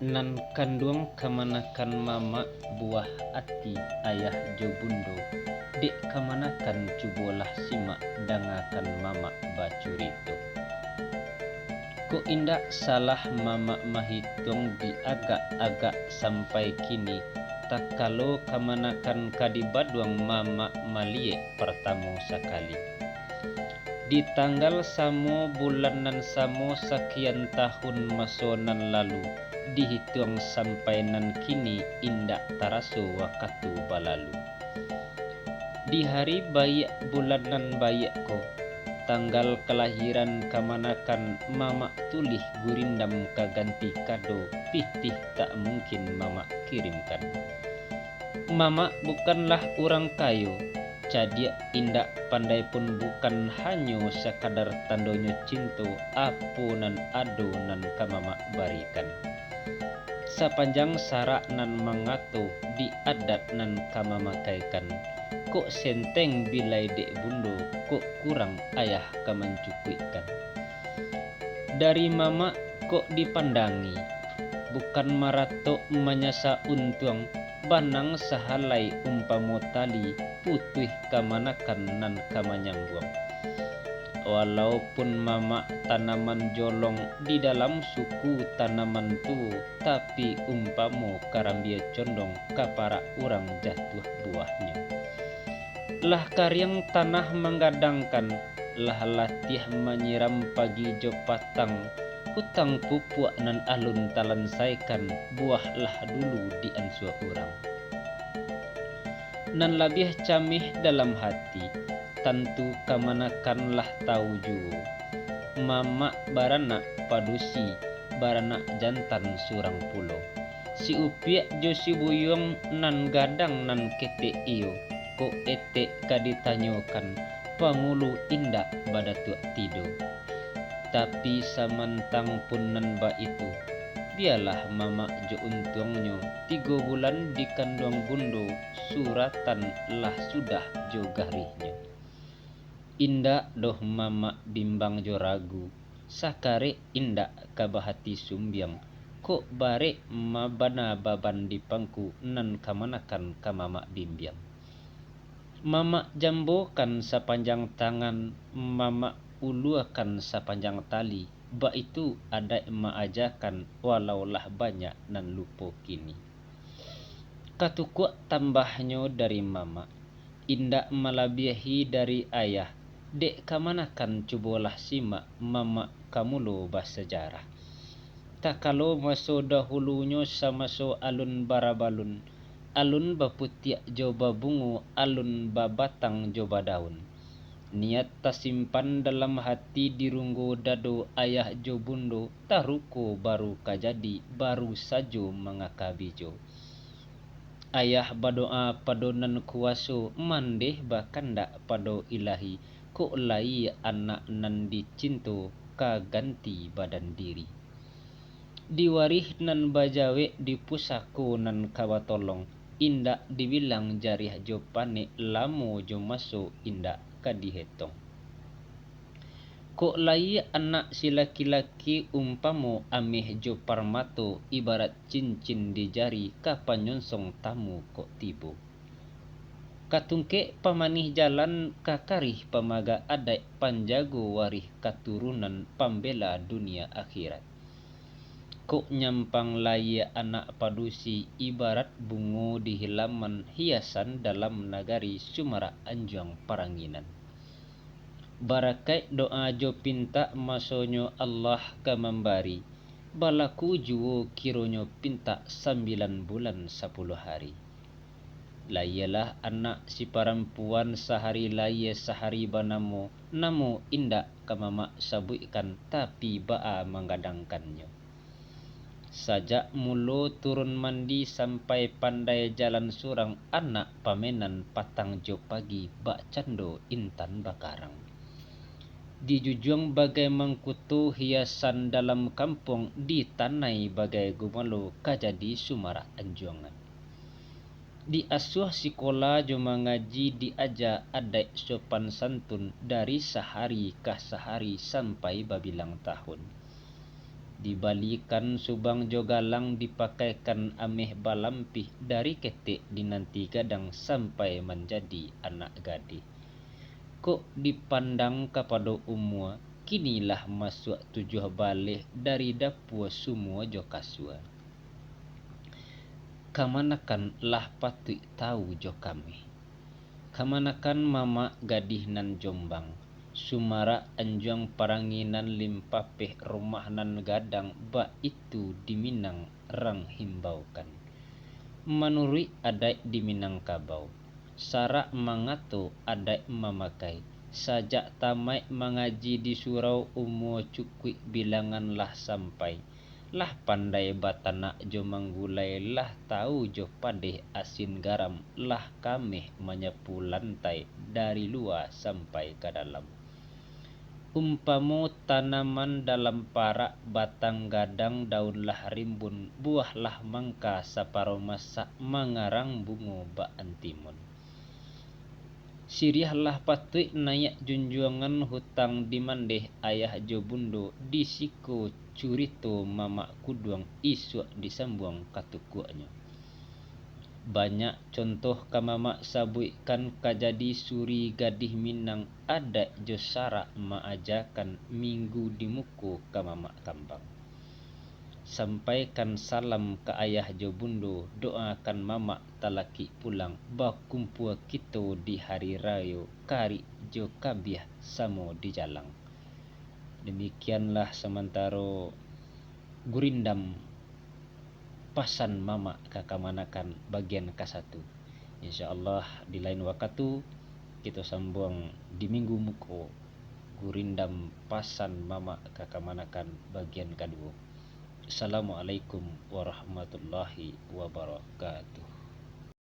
Nan kandung kamanakan mama buah ati ayah jo bundo. Dek kamanakan cubolah simak dangakan mama bacurito. Ko indak salah mama mahitung di agak-agak sampai kini. Tak kalau kamanakan kadibaduang mama malie pertama sekali. Di tanggal samo bulanan samo sekian tahun masonan lalu, dihitung sampai nan kini indak taraso wakatu balalu. Di hari bayi bulanan bayakku, tanggal kelahiran kamanakan mama tulih gurindam kaganti kado pitih tak mungkin mama kirimkan. Mama bukanlah orang kayu, jadi indak pandai pun bukan hanya sekadar tandonyo cinta apu nan ado nan kamama barikan. Sepanjang sarak nan mangato di adat nan kamamakaikan. Kok senteng bilai dek bundo, kok kurang ayah kamancukuikan. Dari mama kok dipandangi, bukan marato menyasa untung, banang sahalai umpamo tali putih kamanakan nan kamanyambung. Walaupun mama tanaman jolong di dalam suku tanaman tu, tapi umpamo karambia condong kapara orang jatuh buahnya. Lah karyang tanah menggadangkan, lah latih menyiram pagi jo patang, hutang pupuk nan alun talansaikan, buahlah dulu di ansua orang. Nan labih camih dalam hati, tentu kamanakanlah tahu juga. Mama baranak padusi, baranak jantan surang pulau. Si upiak jo si buyung nan gadang nan kete iyo, ko ete kaditanyokan, pangulu indak badatu tido. Tapi samantang pun nan ba itu, biarlah mama jo untungnya 3 bulan di kandung bundo, suratan lah sudah jo garihnya. Indak doh mama bimbang jo ragu, sakare indak kabahati sumbiang, kok bare mabana baban di pangku nan kamanakan kamama bimbiang. Mama jambokan sepanjang tangan, mama uluakan sepanjang tali, ba itu ada maajakan walaulah banyak nan lupo kini. Katukuk tambahnya dari mama, indak malabihi dari ayah, dek kamanakan cubolah simak mama kamulo bersejarah. Tak kalau maso dahulunya sama so alun barabalun, alun baputiak joba bungu, alun babatang joba daun. Niat tasimpan dalam hati dirunggu dado ayah jo bundo, taruko baru kajadi, baru sajo mengakabijo. Ayah badoa padonan kuaso, mandeh bakandak pado ilahi, kok lai anak nan dicinto kaganti badan diri. Diwarih nan bajawe di pusako nan kawatolong, indak dibilang jarih jo pane lamo jo maso indak kadihetong. Kok lai anak si laki-laki umpamo ameh jo parmato, ibarat cincin di jari kapanyonsong tamu kok tibo. Katungke pamanih jalan kakarih pamaga adai panjago warih katurunan pambela dunia akhirat. Kok nyampang lai anak padusi, ibarat bungo di halaman hiasan dalam nagari Sumara Anjuang Paranginan. Barakai doa jo pinta masonyo Allah kamambari, balaku juo kironyo pinta 9 bulan 10 hari. Layalah anak si perempuan sehari laya sehari banamo, namo indak kamama sabuikan tapi baa menggadangkannya. Sajak mulo turun mandi sampai pandai jalan surang, anak pamenan patang jo pagi bak cando intan bakarang. Dijujung bagai mangkutu hiasan dalam kampung, ditanai bagai gumalo kajadi Sumara Anjuangan. Diasuh sekolah jo mengaji diaja adai sopan santun dari sehari ke sehari sampai babilang tahun. Dibalikan subang jogalang dipakaikan ameh balampih dari ketek dinanti gadang sampai menjadi anak gadis. Kok dipandang kepada umur kinilah masuk 7 balik dari dapur semua jo kasua. Kamanakan lah patut tahu jo kami. Kamanakan mama gadih nan Jombang. Sumara anjuang paranginan limpapeh rumah nan gadang ba itu di Minang rang himbaukan. Menurut adat di Minangkabau, sara mangato adat memakai. Sajak tamat mengaji di surau umur cukui bilangan lah sampai. Lah pandai batanak jo manggulai lah tahu jo padeh asin garam lah kameh menyapu lantai dari luar sampai ke dalam. Umpamu tanaman dalam parak batang gadang daun lah rimbun buah lah mangka saparo masak mengarang bungo ba antimun. Siriah lah patut nayak junjuangan hutang dimandeh ayah jo bundo disiko curito mama kuduang isuk disambuang katukuknya. Banyak contoh kamama sabuikan kajadi suri gadih Minang adat jo sara maajakan minggu di muko kamama kambang. Sampaikan salam ke ayah jo bundo, doakan mama talaki pulang, bakumpul kita di hari raya kari jo kabiah samo di jalang. Demikianlah sementara gurindam pasan mama kakamanakan bagian ke-1. InsyaAllah di lain waktu kita sambung di minggu muko gurindam pasan mama kakamanakan bagian ke-2. Assalamualaikum warahmatullahi wabarakatuh.